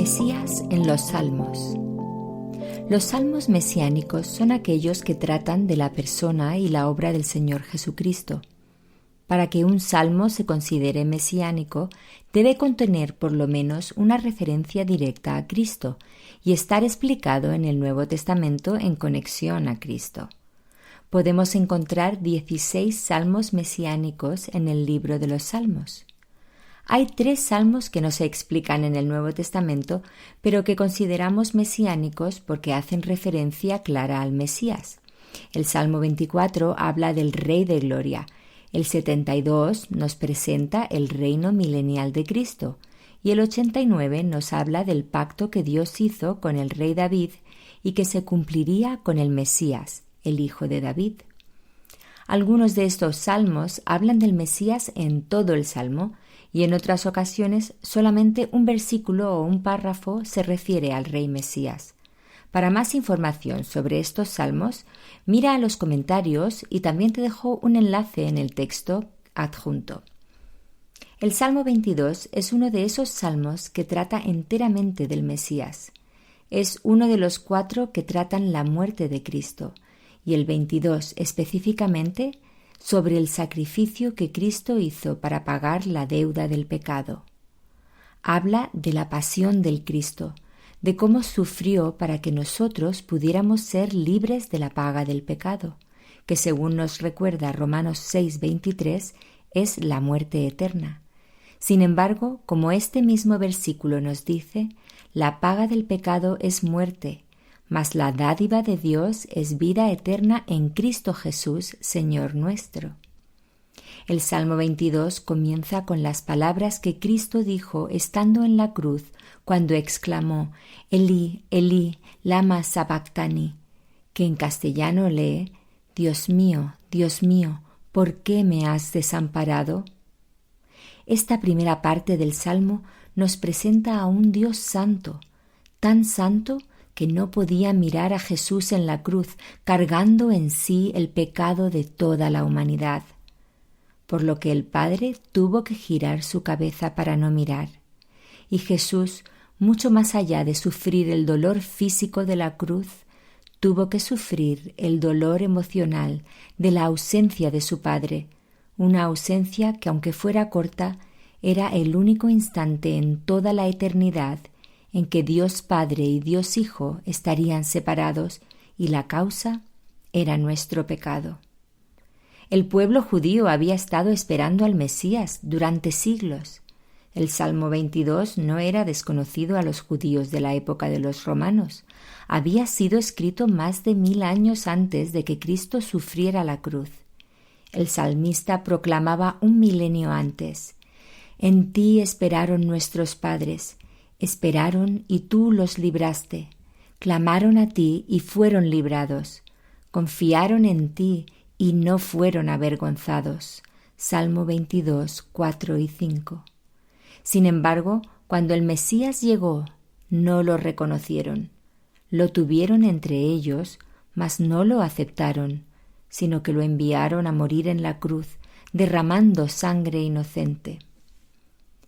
Mesías en los Salmos. Los salmos mesiánicos son aquellos que tratan de la persona y la obra del Señor Jesucristo. Para que un salmo se considere mesiánico, debe contener por lo menos una referencia directa a Cristo y estar explicado en el Nuevo Testamento en conexión a Cristo. Podemos encontrar 16 salmos mesiánicos en el libro de los Salmos. Hay 3 salmos que no se explican en el Nuevo Testamento, pero que consideramos mesiánicos porque hacen referencia clara al Mesías. El Salmo 24 habla del Rey de Gloria, el 72 nos presenta el reino milenial de Cristo y el 89 nos habla del pacto que Dios hizo con el rey David y que se cumpliría con el Mesías, el hijo de David. Algunos de estos salmos hablan del Mesías en todo el salmo y en otras ocasiones solamente un versículo o un párrafo se refiere al rey Mesías. Para más información sobre estos salmos, mira a los comentarios y también te dejo un enlace en el texto adjunto. El Salmo 22 es uno de esos salmos que trata enteramente del Mesías. Es uno de los 4 que tratan la muerte de Cristo, y el 22 específicamente sobre el sacrificio que Cristo hizo para pagar la deuda del pecado. Habla de la pasión del Cristo, de cómo sufrió para que nosotros pudiéramos ser libres de la paga del pecado, que según nos recuerda Romanos 6:23, es la muerte eterna. Sin embargo, como este mismo versículo nos dice, la paga del pecado es muerte, mas la dádiva de Dios es vida eterna en Cristo Jesús, Señor nuestro. El Salmo 22 comienza con las palabras que Cristo dijo estando en la cruz cuando exclamó Elí, Elí, lama sabactani, que en castellano lee Dios mío, ¿por qué me has desamparado? Esta primera parte del Salmo nos presenta a un Dios santo, tan santo que no podía mirar a Jesús en la cruz cargando en sí el pecado de toda la humanidad, por lo que el Padre tuvo que girar su cabeza para no mirar. Y Jesús, mucho más allá de sufrir el dolor físico de la cruz, tuvo que sufrir el dolor emocional de la ausencia de su Padre, una ausencia que, aunque fuera corta, era el único instante en toda la eternidad en que Dios Padre y Dios Hijo estarían separados y la causa era nuestro pecado. El pueblo judío había estado esperando al Mesías durante siglos. El Salmo 22 no era desconocido a los judíos de la época de los romanos. Había sido escrito más de 1000 años antes de que Cristo sufriera la cruz. El salmista proclamaba un milenio antes: En ti esperaron nuestros padres, esperaron y tú los libraste. Clamaron a ti y fueron librados. Confiaron en ti y no fueron avergonzados. Salmo 22, 4 y 5. Sin embargo, cuando el Mesías llegó, no lo reconocieron. Lo tuvieron entre ellos, mas no lo aceptaron, sino que lo enviaron a morir en la cruz, derramando sangre inocente.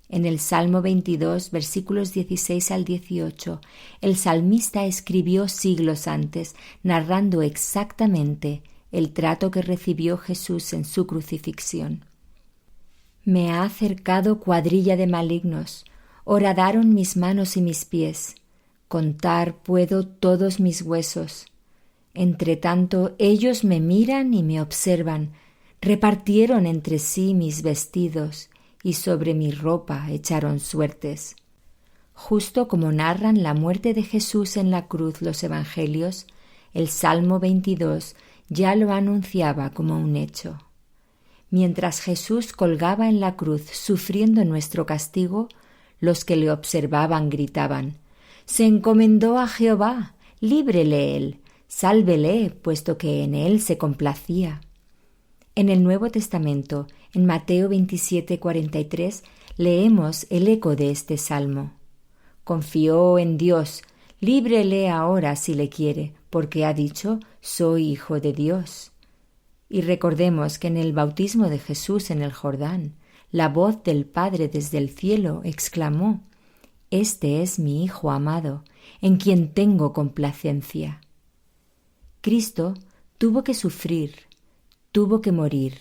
En el Salmo 22, versículos 16 al 18, el salmista escribió siglos antes, narrando exactamente el trato que recibió Jesús en su crucifixión. Me ha acercado cuadrilla de malignos, horadaron mis manos y mis pies, contar puedo todos mis huesos. Entre tanto ellos me miran y me observan, repartieron entre sí mis vestidos, y sobre mi ropa echaron suertes. Justo como narran la muerte de Jesús en la cruz los evangelios, el Salmo 22 ya lo anunciaba como un hecho. Mientras Jesús colgaba en la cruz sufriendo nuestro castigo, los que le observaban gritaban: «Se encomendó a Jehová, líbrele él, sálvele, puesto que en él se complacía». En el Nuevo Testamento, en Mateo 27:43, leemos el eco de este salmo. Confió en Dios, líbrele ahora si le quiere, porque ha dicho, soy hijo de Dios. Y recordemos que en el bautismo de Jesús en el Jordán, la voz del Padre desde el cielo exclamó, Este es mi Hijo amado, en quien tengo complacencia. Cristo tuvo que sufrir, tuvo que morir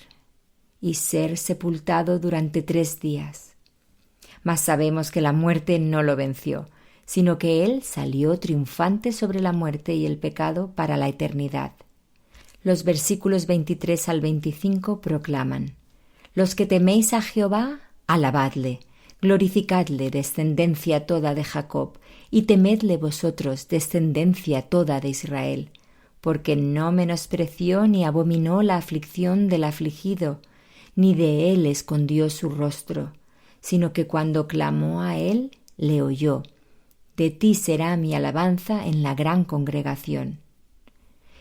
y ser sepultado durante 3 días. Mas sabemos que la muerte no lo venció, sino que Él salió triunfante sobre la muerte y el pecado para la eternidad. Los versículos 23 al 25 proclaman: Los que teméis a Jehová, alabadle, glorificadle, descendencia toda de Jacob, y temedle vosotros, descendencia toda de Israel, porque no menospreció ni abominó la aflicción del afligido, ni de él escondió su rostro, sino que cuando clamó a él, le oyó. De ti será mi alabanza en la gran congregación.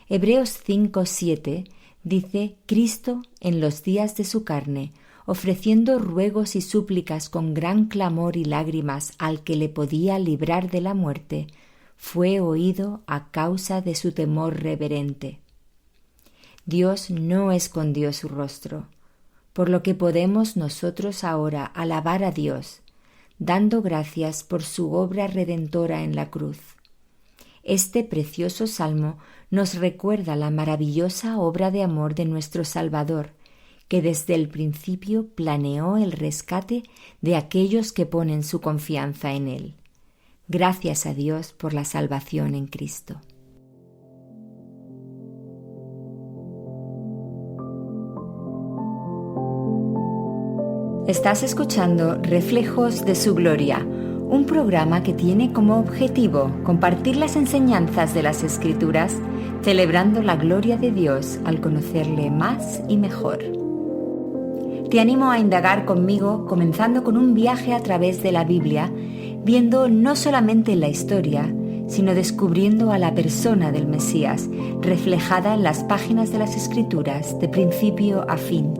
Hebreos 5:7 dice: Cristo, en los días de su carne, ofreciendo ruegos y súplicas con gran clamor y lágrimas al que le podía librar de la muerte, fue oído a causa de su temor reverente. Dios no escondió su rostro, por lo que podemos nosotros ahora alabar a Dios, dando gracias por su obra redentora en la cruz. Este precioso salmo nos recuerda la maravillosa obra de amor de nuestro Salvador, que desde el principio planeó el rescate de aquellos que ponen su confianza en Él. Gracias a Dios por la salvación en Cristo. Estás escuchando Reflejos de su Gloria, un programa que tiene como objetivo compartir las enseñanzas de las Escrituras, celebrando la gloria de Dios al conocerle más y mejor. Te animo a indagar conmigo, comenzando con un viaje a través de la Biblia, viendo no solamente la historia, sino descubriendo a la persona del Mesías, reflejada en las páginas de las Escrituras de principio a fin.